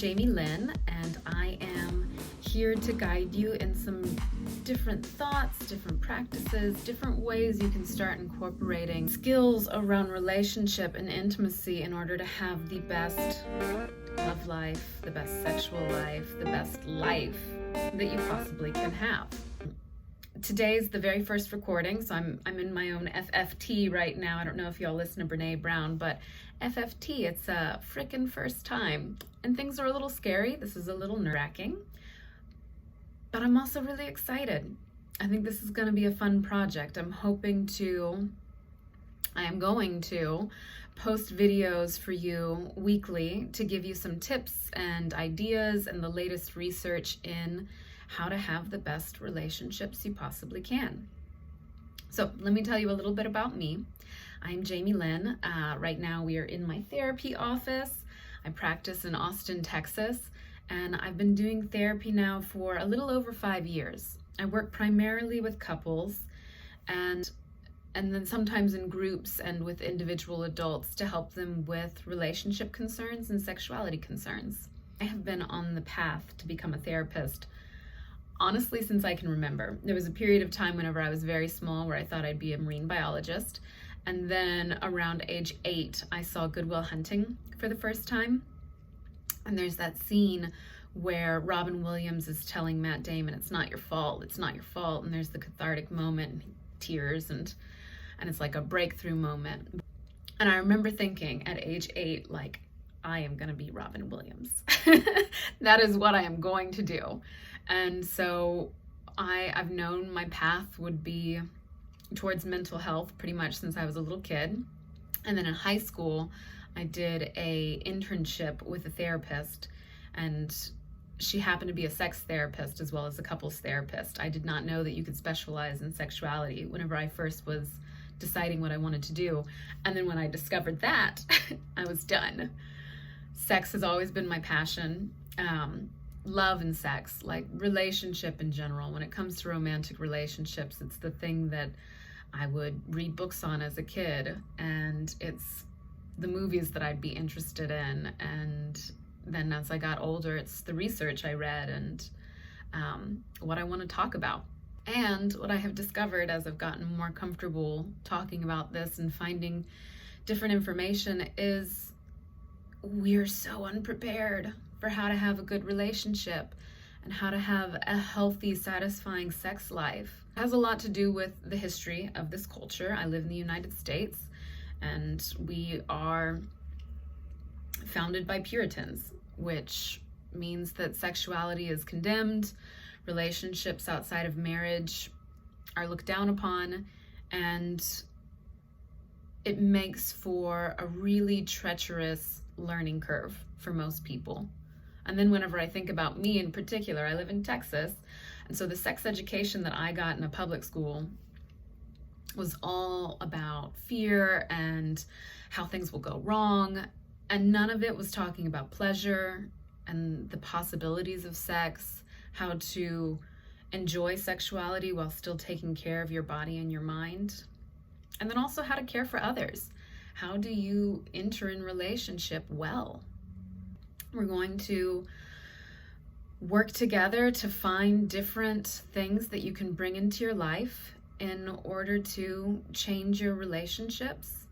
Jami Lynn, and I am here to guide you in some different thoughts, different practices, different ways you can start incorporating skills around relationship and intimacy in order to have the best love life, the best sexual life, the best life that you possibly can have. Today's the very first recording, so I'm in my own FFT right now. I don't know if y'all listen to Brene Brown, but FFT, it's a frickin' first time. And things are a little scary. This is a little nerve-wracking. But I'm also really excited. I think this is going to be a fun project. I am going to post videos for you weekly to give you some tips and ideas and the latest research in how to have the best relationships you possibly can. So let me tell you a little bit about me. I'm Jami Lynn. Right now we are in my therapy office. I practice in Austin, Texas, and I've been doing therapy now for a little over 5 years. I work primarily with couples and then sometimes in groups and with individual adults to help them with relationship concerns and sexuality concerns. I have been on the path to become a therapist honestly since I can remember. There was a period of time whenever I was very small where I thought I'd be a marine biologist. And then around age 8, I saw Good Will Hunting for the first time. And there's that scene where Robin Williams is telling Matt Damon, it's not your fault, it's not your fault. And there's the cathartic moment, tears, and it's like a breakthrough moment. And I remember thinking at age 8, like, I am going to be Robin Williams. That is what I am going to do. And so I've known my path would be towards mental health pretty much since I was a little kid. And then in high school, I did a internship with a therapist, and she happened to be a sex therapist as well as a couples therapist. I did not know that you could specialize in sexuality whenever I first was deciding what I wanted to do. And then when I discovered that, I was done. Sex has always been my passion. Love and sex, like relationship in general. When it comes to romantic relationships, it's the thing that I would read books on as a kid, and it's the movies that I'd be interested in. And then as I got older, it's the research I read and what I want to talk about. And what I have discovered as I've gotten more comfortable talking about this and finding different information is we're so unprepared for how to have a good relationship and how to have a healthy, satisfying sex life. It has a lot to do with the history of this culture. I live in the United States, and we are founded by Puritans, which means that sexuality is condemned, relationships outside of marriage are looked down upon, and it makes for a really treacherous learning curve for most people. And then whenever I think about me in particular, I live in Texas, and so the sex education that I got in a public school was all about fear and how things will go wrong, and none of it was talking about pleasure and the possibilities of sex, how to enjoy sexuality while still taking care of your body and your mind, and then also how to care for others. How do you enter in relationship well? We're going to work together to find different things that you can bring into your life in order to change your relationships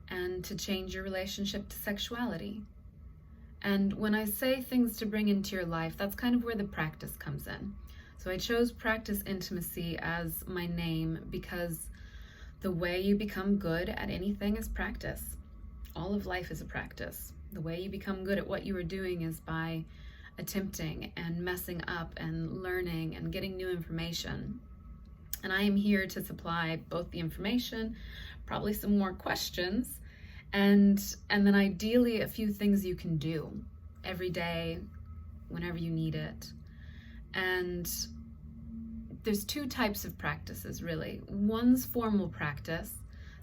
and to change your relationship to sexuality. And when I say things to bring into your life, that's kind of where the practice comes in. So I chose Practice Intimacy as my name because the way you become good at anything is practice. All of life is a practice. The way you become good at what you are doing is by attempting and messing up and learning and getting new information. And I am here to supply both the information, probably some more questions, and then ideally a few things you can do every day, whenever you need it. And there's 2 types of practices, really. One's formal practice.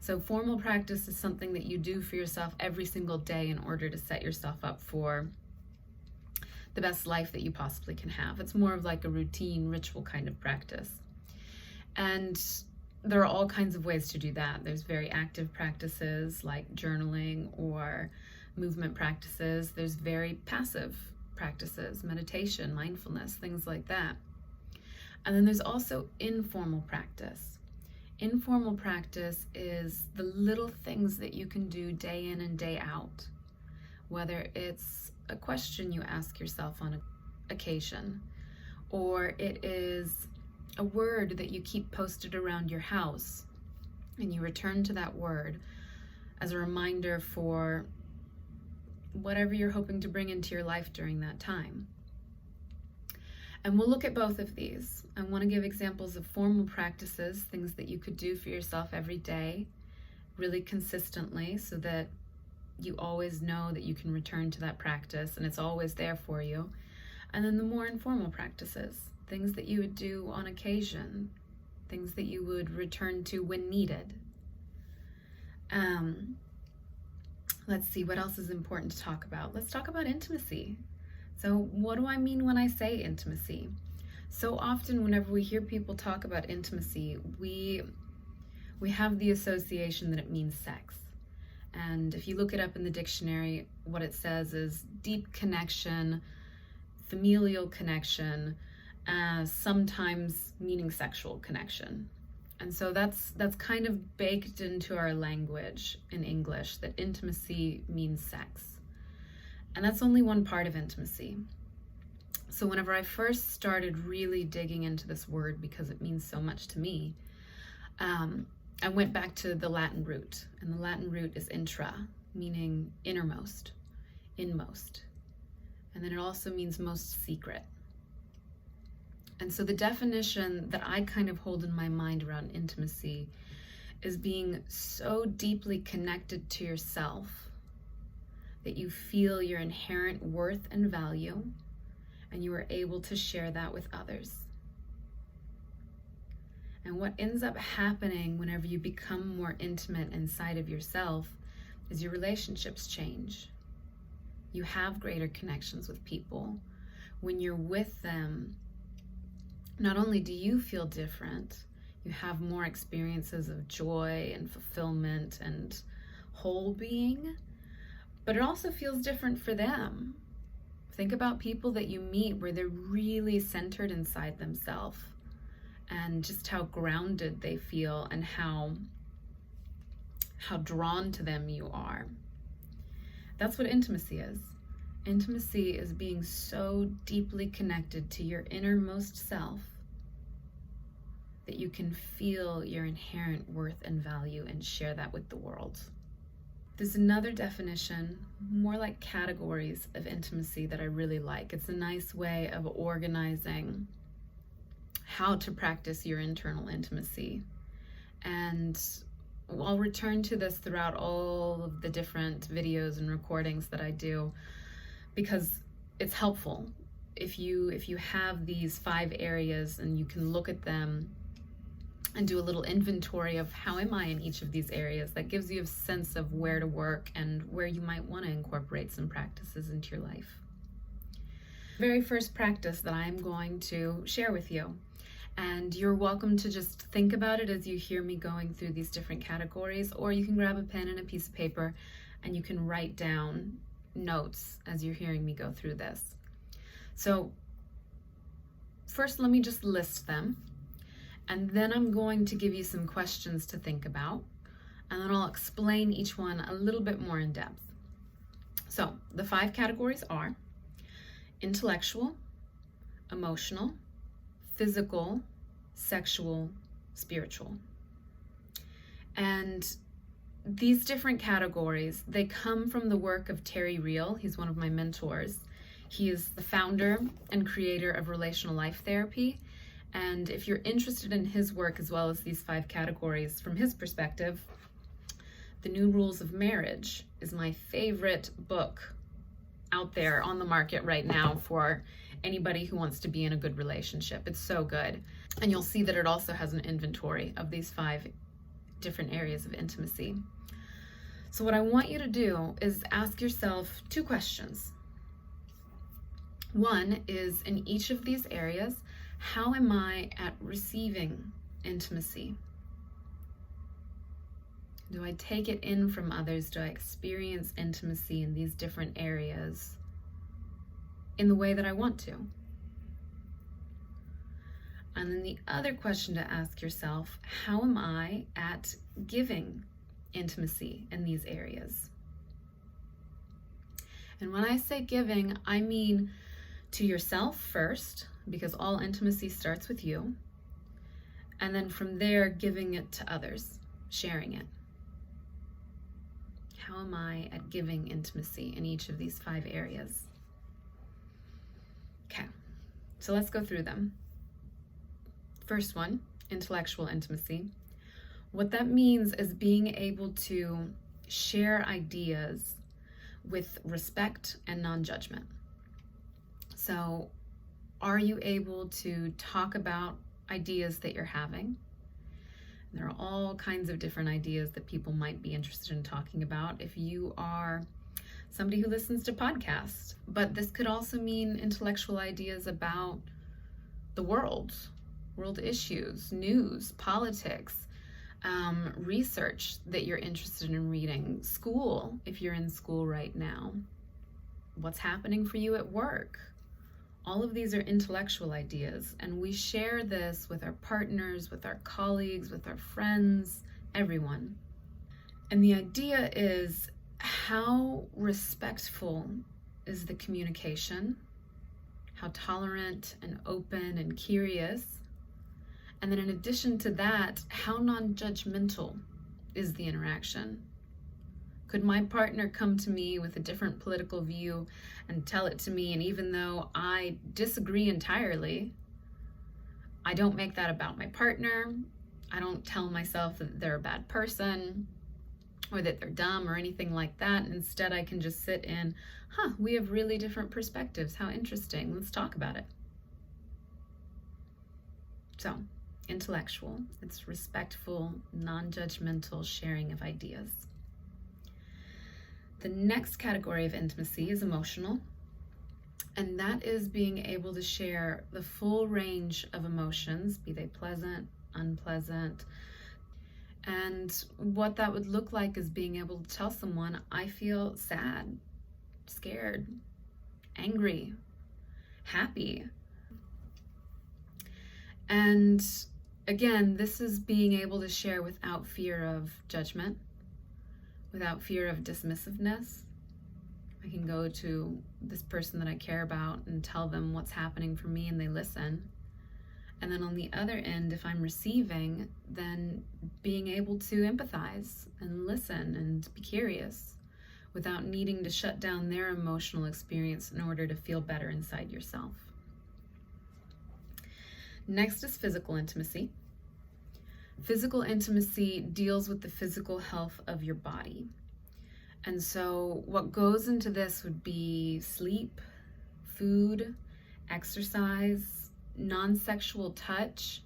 So formal practice is something that you do for yourself every single day in order to set yourself up for the best life that you possibly can have. It's more of like a routine, ritual kind of practice. And there are all kinds of ways to do that. There's very active practices like journaling or movement practices. There's very passive practices, meditation, mindfulness, things like that. And then there's also informal practice. Informal practice is the little things that you can do day in and day out, whether it's a question you ask yourself on occasion, or it is a word that you keep posted around your house and you return to that word as a reminder for whatever you're hoping to bring into your life during that time. And we'll look at both of these. I want to give examples of formal practices, things that you could do for yourself every day, really consistently, so that you always know that you can return to that practice and it's always there for you. And then the more informal practices, things that you would do on occasion, things that you would return to when needed. Let's see, what else is important to talk about? Let's talk about intimacy. So what do I mean when I say intimacy? So often whenever we hear people talk about intimacy, we have the association that it means sex. And if you look it up in the dictionary, what it says is deep connection, familial connection, sometimes meaning sexual connection. And so that's kind of baked into our language in English, that intimacy means sex. And that's only one part of intimacy. So whenever I first started really digging into this word, because it means so much to me, I went back to the Latin root. And the Latin root is intra, meaning innermost, inmost. And then it also means most secret. And so the definition that I kind of hold in my mind around intimacy is being so deeply connected to yourself that you feel your inherent worth and value, and you are able to share that with others. And what ends up happening whenever you become more intimate inside of yourself is your relationships change. You have greater connections with people. When you're with them, not only do you feel different, you have more experiences of joy and fulfillment and whole being, but it also feels different for them. Think about people that you meet where they're really centered inside themselves and just how grounded they feel and how drawn to them you are. That's what intimacy is. Intimacy is being so deeply connected to your innermost self that you can feel your inherent worth and value and share that with the world. There's another definition, more like categories of intimacy, that I really like. It's a nice way of organizing how to practice your internal intimacy. And I'll return to this throughout all of the different videos and recordings that I do, because it's helpful. If you have these 5 areas and you can look at them and do a little inventory of how am I in each of these areas, that gives you a sense of where to work and where you might want to incorporate some practices into your life. The very first practice that I'm going to share with you, and you're welcome to just think about it as you hear me going through these different categories, or you can grab a pen and a piece of paper and you can write down notes as you're hearing me go through this. So first, let me just list them. And then I'm going to give you some questions to think about, and then I'll explain each one a little bit more in depth. So the 5 categories are intellectual, emotional, physical, sexual, spiritual. And these different categories, they come from the work of Terry Real. He's one of my mentors. He is the founder and creator of relational life therapy. And if you're interested in his work as well as these 5 categories from his perspective, The New Rules of Marriage is my favorite book out there on the market right now for anybody who wants to be in a good relationship. It's so good. And you'll see that it also has an inventory of these 5 different areas of intimacy. So what I want you to do is ask yourself 2 questions. One is, in each of these areas, how am I at receiving intimacy? Do I take it in from others? Do I experience intimacy in these different areas? in the way that I want to? And then the other question to ask yourself, how am I at giving intimacy in these areas? And when I say giving, I mean to yourself first, because all intimacy starts with you. And then from there, giving it to others, sharing it. How am I at giving intimacy in each of these 5 areas? Okay, so let's go through them. First one, intellectual intimacy. What that means is being able to share ideas with respect and non-judgment. So, are you able to talk about ideas that you're having? There are all kinds of different ideas that people might be interested in talking about if you are somebody who listens to podcasts. But this could also mean intellectual ideas about the world issues, news, politics, research that you're interested in reading, school, if you're in school right now, what's happening for you at work. All of these are intellectual ideas, and we share this with our partners, with our colleagues, with our friends, everyone. And the idea is, how respectful is the communication? How tolerant and open and curious? And then in addition to that, how non-judgmental is the interaction? Could my partner come to me with a different political view and tell it to me, and even though I disagree entirely, I don't make that about my partner. I don't tell myself that they're a bad person or that they're dumb or anything like that. Instead, I can just sit in, we have really different perspectives. How interesting. Let's talk about it. So, intellectual, it's respectful, non-judgmental sharing of ideas. The next category of intimacy is emotional, and that is being able to share the full range of emotions, be they pleasant, unpleasant. And what that would look like is being able to tell someone, I feel sad, scared, angry, happy. And again, this is being able to share without fear of judgment, without fear of dismissiveness. I can go to this person that I care about and tell them what's happening for me, and they listen. And then on the other end, if I'm receiving, then being able to empathize and listen and be curious without needing to shut down their emotional experience in order to feel better inside yourself. Next is physical intimacy. Physical intimacy deals with the physical health of your body. And so what goes into this would be sleep, food, exercise, non-sexual touch,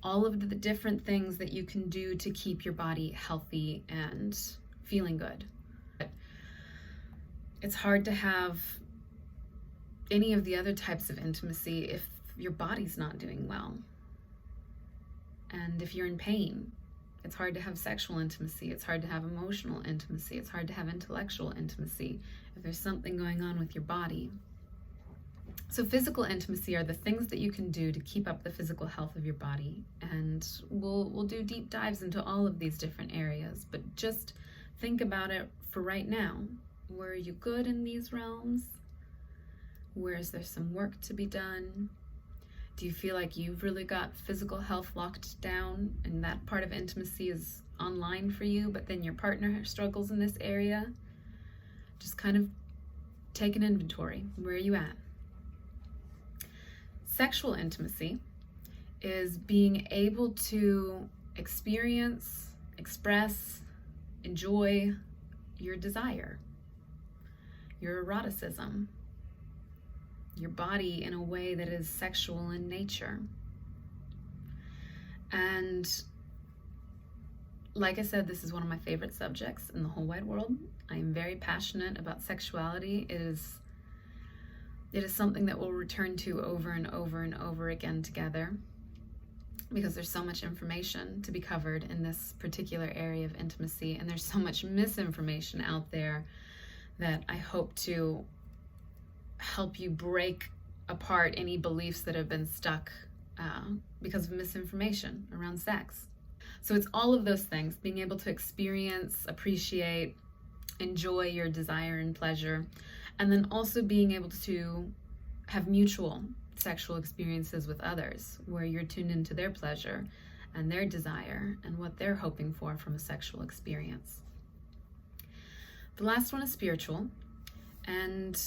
all of the different things that you can do to keep your body healthy and feeling good. It's hard to have any of the other types of intimacy if your body's not doing well. And if you're in pain, it's hard to have sexual intimacy. It's hard to have emotional intimacy. It's hard to have intellectual intimacy if there's something going on with your body. So physical intimacy are the things that you can do to keep up the physical health of your body. And we'll do deep dives into all of these different areas, but just think about it for right now. Where are you good in these realms? Where is there some work to be done? Do you feel like you've really got physical health locked down and that part of intimacy is online for you, but then your partner struggles in this area? Just kind of take an inventory. Where are you at? Sexual intimacy is being able to experience, express, enjoy your desire, your eroticism, your body in a way that is sexual in nature. And like I said, this is one of my favorite subjects in the whole wide world. I am very passionate about sexuality. It is something that we'll return to over and over and over again together, because there's so much information to be covered in this particular area of intimacy, and there's so much misinformation out there that I hope to help you break apart any beliefs that have been stuck because of misinformation around sex. So it's all of those things, being able to experience, appreciate, enjoy your desire and pleasure, and then also being able to have mutual sexual experiences with others where you're tuned into their pleasure and their desire and what they're hoping for from a sexual experience. The last one is spiritual, and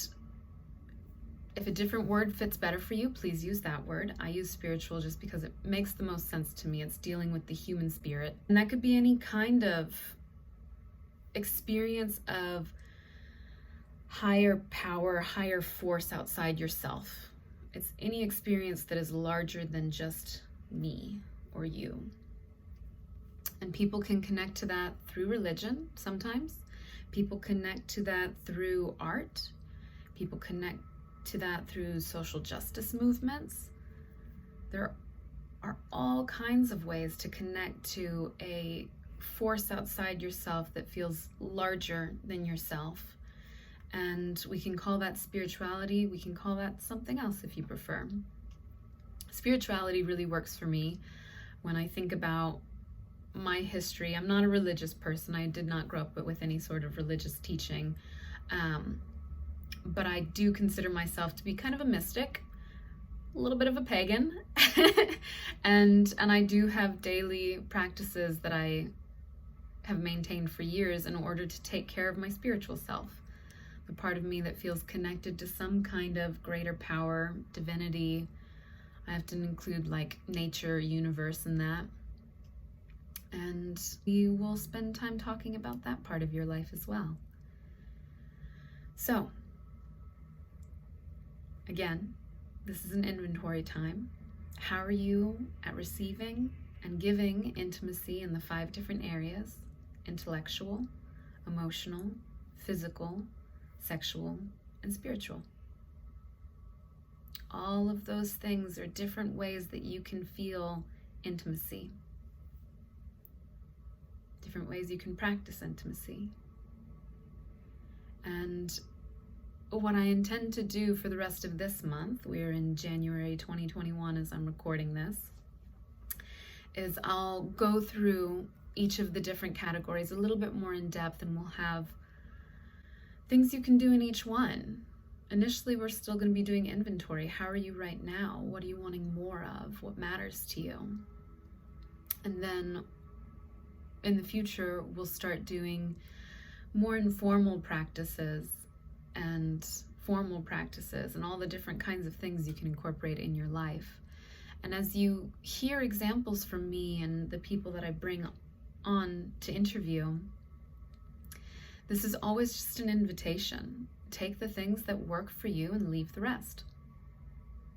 if a different word fits better for you, please use that word. I use spiritual just because it makes the most sense to me. It's dealing with the human spirit, and that could be any kind of experience of higher power, higher force outside yourself. It's any experience that is larger than just me or you. And people can connect to that through religion sometimes. People connect to that through art. People connect to that through social justice movements. There are all kinds of ways to connect to a force outside yourself that feels larger than yourself. And we can call that spirituality. We can call that something else if you prefer. Spirituality really works for me when I think about my history. I'm not a religious person. I did not grow up with any sort of religious teaching. But I do consider myself to be kind of a mystic, a little bit of a pagan. and I do have daily practices that I have maintained for years in order to take care of my spiritual self. The part of me that feels connected to some kind of greater power, divinity. I have to include like nature, universe in that. And we will spend time talking about that part of your life as well. So, again, this is an inventory time. How are you at receiving and giving intimacy in the 5 different areas: intellectual, emotional, physical, sexual, and spiritual? All of those things are different ways that you can feel intimacy, different ways you can practice intimacy. And what I intend to do for the rest of this month, we're in January 2021 as I'm recording this, is I'll go through each of the different categories a little bit more in depth, and we'll have things you can do in each one. Initially, we're still going to be doing inventory. How are you right now? What are you wanting more of? What matters to you? And then in the future, we'll start doing more informal practices and formal practices and all the different kinds of things you can incorporate in your life. And as you hear examples from me and the people that I bring on to interview, this is always just an invitation. Take the things that work for you and leave the rest.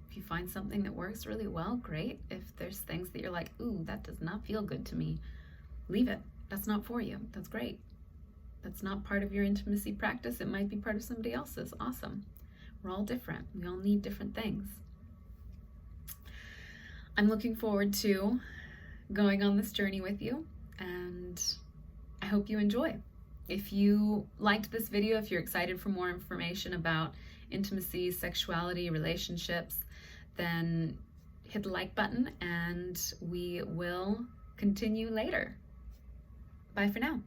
If you find something that works really well, great. If there's things that you're like, ooh, that does not feel good to me, leave it. That's not for you. That's great. That's not part of your intimacy practice. It might be part of somebody else's. Awesome. We're all different. We all need different things. I'm looking forward to going on this journey with you, and I hope you enjoy. If you liked this video, if you're excited for more information about intimacy, sexuality, relationships, then hit the like button and we will continue later. Bye for now.